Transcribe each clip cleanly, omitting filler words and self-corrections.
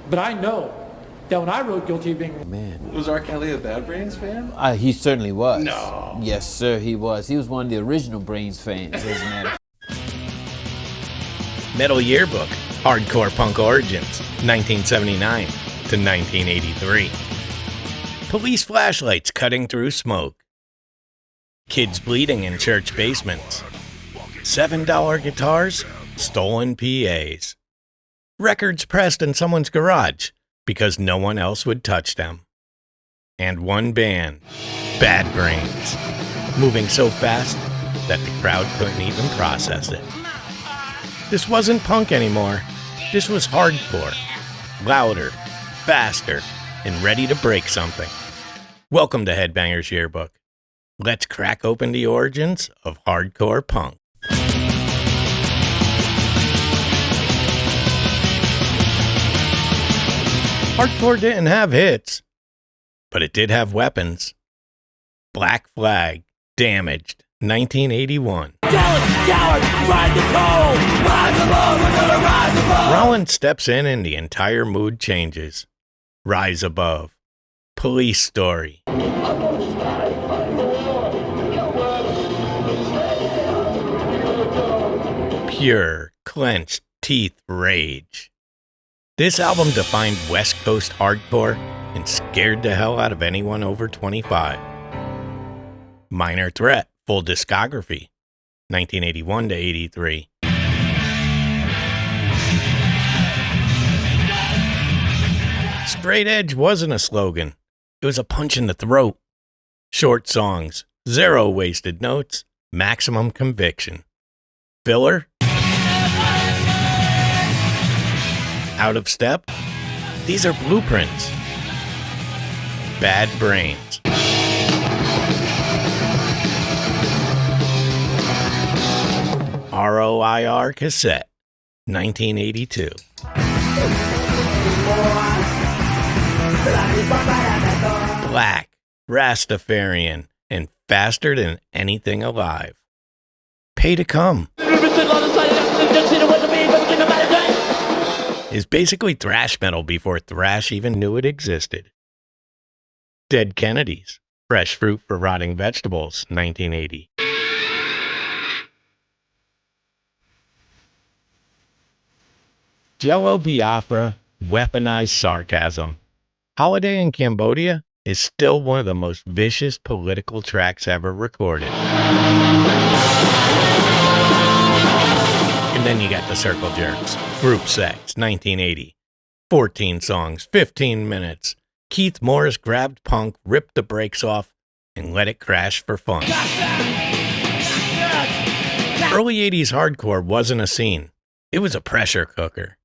But I know that when I wrote Guilty of Being... Man. Was R. Kelly a Bad Brains fan? He certainly was. No. Yes, sir, he was. He was one of the original Brains fans, as a matter of fact. Metal Yearbook, Hardcore Punk Origins, 1979 to 1983. Police flashlights cutting through smoke. Kids bleeding in church basements. $7 guitars, stolen PAs. Records pressed in someone's garage because no one else would touch them. And one band, Bad Brains, moving so fast that the crowd couldn't even process it. This wasn't punk anymore. This was hardcore. Louder, faster, and ready to break something. Welcome to Headbanger's Yearbook. Let's crack open the origins of hardcore punk. Hardcore didn't have hits, but it did have weapons. Black Flag, Damaged, 1981. Rollins steps in and the entire mood changes. Rise Above. Police Story. Pure, clenched teeth rage. This album defined West Coast hardcore and scared the hell out of anyone over 25. Minor Threat, full discography, 1981 to 83. Straight edge wasn't a slogan. It was a punch in the throat. Short songs, zero wasted notes, maximum conviction. Filler? Out of step? These are blueprints. Bad Brains. ROIR cassette, 1982. Black, Rastafarian, and faster than anything alive. Pay to Come is basically thrash metal before thrash even knew it existed. Dead Kennedys, Fresh Fruit for Rotting Vegetables, 1980. Jello Biafra, Weaponized Sarcasm. Holiday in Cambodia is still one of the most vicious political tracks ever recorded. And then you got the Circle Jerks. Group Sex, 1980. 14 songs, 15 minutes. Keith Morris grabbed punk, ripped the brakes off, and let it crash for fun. Early 80s hardcore wasn't a scene. It was a pressure cooker.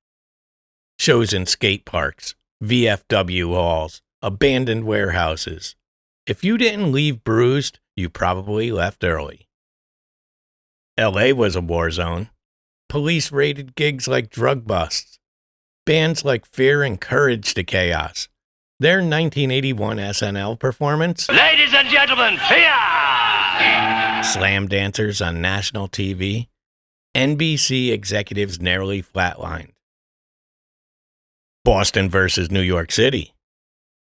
Shows in skate parks, VFW halls, abandoned warehouses. If you didn't leave bruised, you probably left early. LA was a war zone. Police raided gigs like drug busts. Bands like Fear encouraged the chaos. Their 1981 SNL performance, Ladies and gentlemen, Fear! Slam dancers on national TV, NBC executives narrowly flatlined. Boston versus New York City.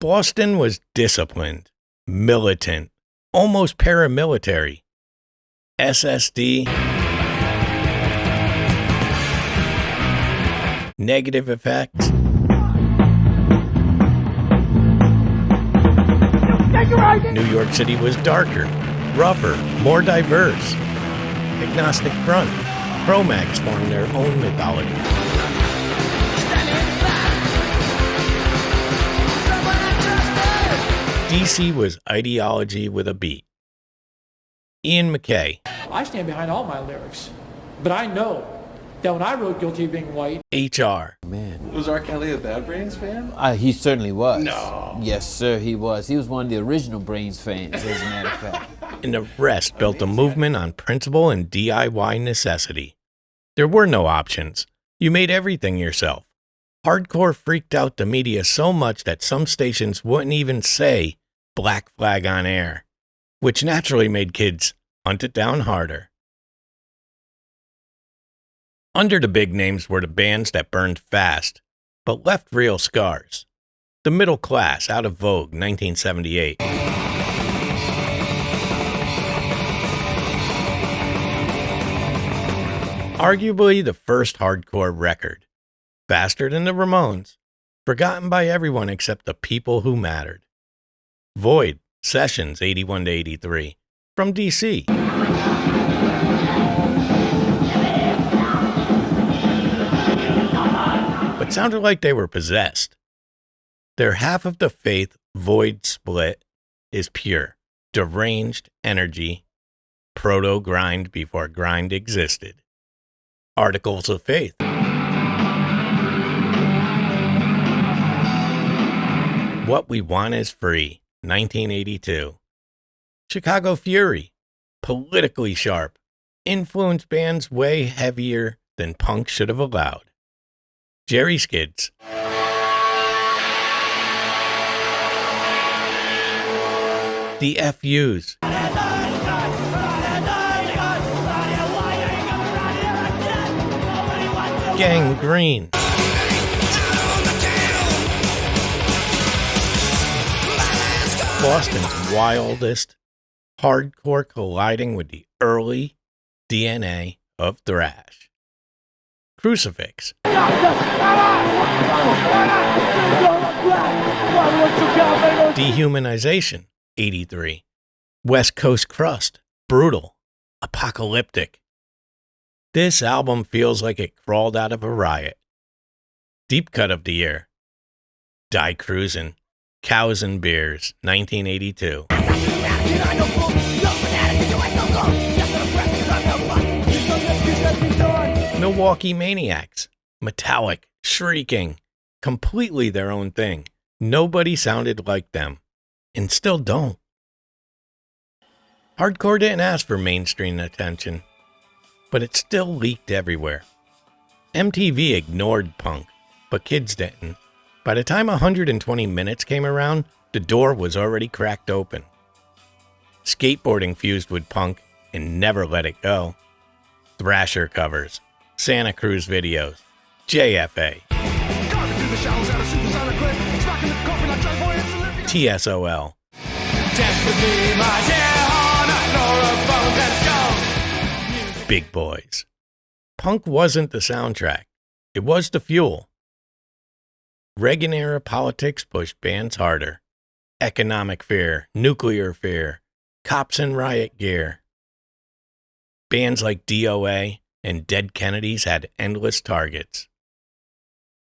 Boston was disciplined, militant, almost paramilitary. SSD, Negative Effects, New York City was darker, rougher, more diverse. Agnostic Front, Pro-Mags formed their own mythology. DC was ideology with a beat. Ian MacKaye, I stand behind all my lyrics. But I know that when I wrote Guilty of Being White... HR. Man. Was R. Kelly a Bad Brains fan? He certainly was. No. Yes, sir, he was. He was one of the original Brains fans, as a matter of fact. And the rest built a movement on principle and DIY necessity. There were no options. You made everything yourself. Hardcore freaked out the media so much that some stations wouldn't even say Black Flag on air, which naturally made kids hunt it down harder. Under the big names were the bands that burned fast, but left real scars. The Middle Class, out of vogue, 1978. Arguably the first hardcore record. Faster than the Ramones. Forgotten by everyone except the people who mattered. Void, Sessions, 81 to 83. From DC. But sounded like they were possessed. Their Half of the Faith Void split is pure, deranged energy, proto-grind before grind existed. Articles of Faith. What We Want Is Free, 1982. Chicago Fury, politically sharp, influenced bands way heavier than punk should have allowed. Jerry Skids. The FUs. Gangrene. Boston's wildest hardcore colliding with the early DNA of thrash. Crucifix. Dehumanization, 83. West Coast Crust, brutal, apocalyptic. This album feels like it crawled out of a riot. Deep cut of the year. Die Cruisin', Cows and Beers, 1982. Milwaukee Maniacs, metallic, shrieking, completely their own thing. Nobody sounded like them, and still don't. Hardcore didn't ask for mainstream attention, but it still leaked everywhere. MTV ignored punk, but kids didn't. By the time 120 Minutes came around, the door was already cracked open. Skateboarding fused with punk and never let it go. Thrasher covers, Santa Cruz videos, JFA, TSOL, Big Boys. Punk wasn't the soundtrack, it was the fuel. Reagan-era politics pushed bands harder. Economic fear, nuclear fear, cops in riot gear. Bands like DOA and Dead Kennedys had endless targets.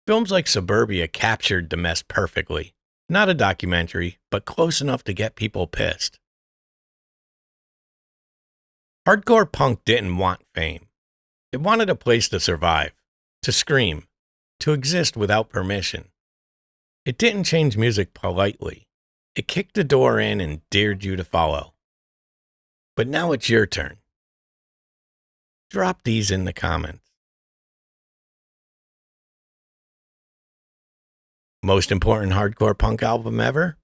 Films like Suburbia captured the mess perfectly. Not a documentary, but close enough to get people pissed. Hardcore punk didn't want fame. It wanted a place to survive, to scream, to exist without permission. It didn't change music politely. It kicked the door in and dared you to follow. But now it's your turn. Drop these in the comments. Most important hardcore punk album ever?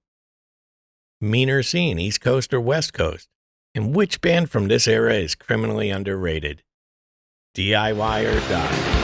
Meaner Scene, East Coast or West Coast? And which band from this era is criminally underrated? DIY or die?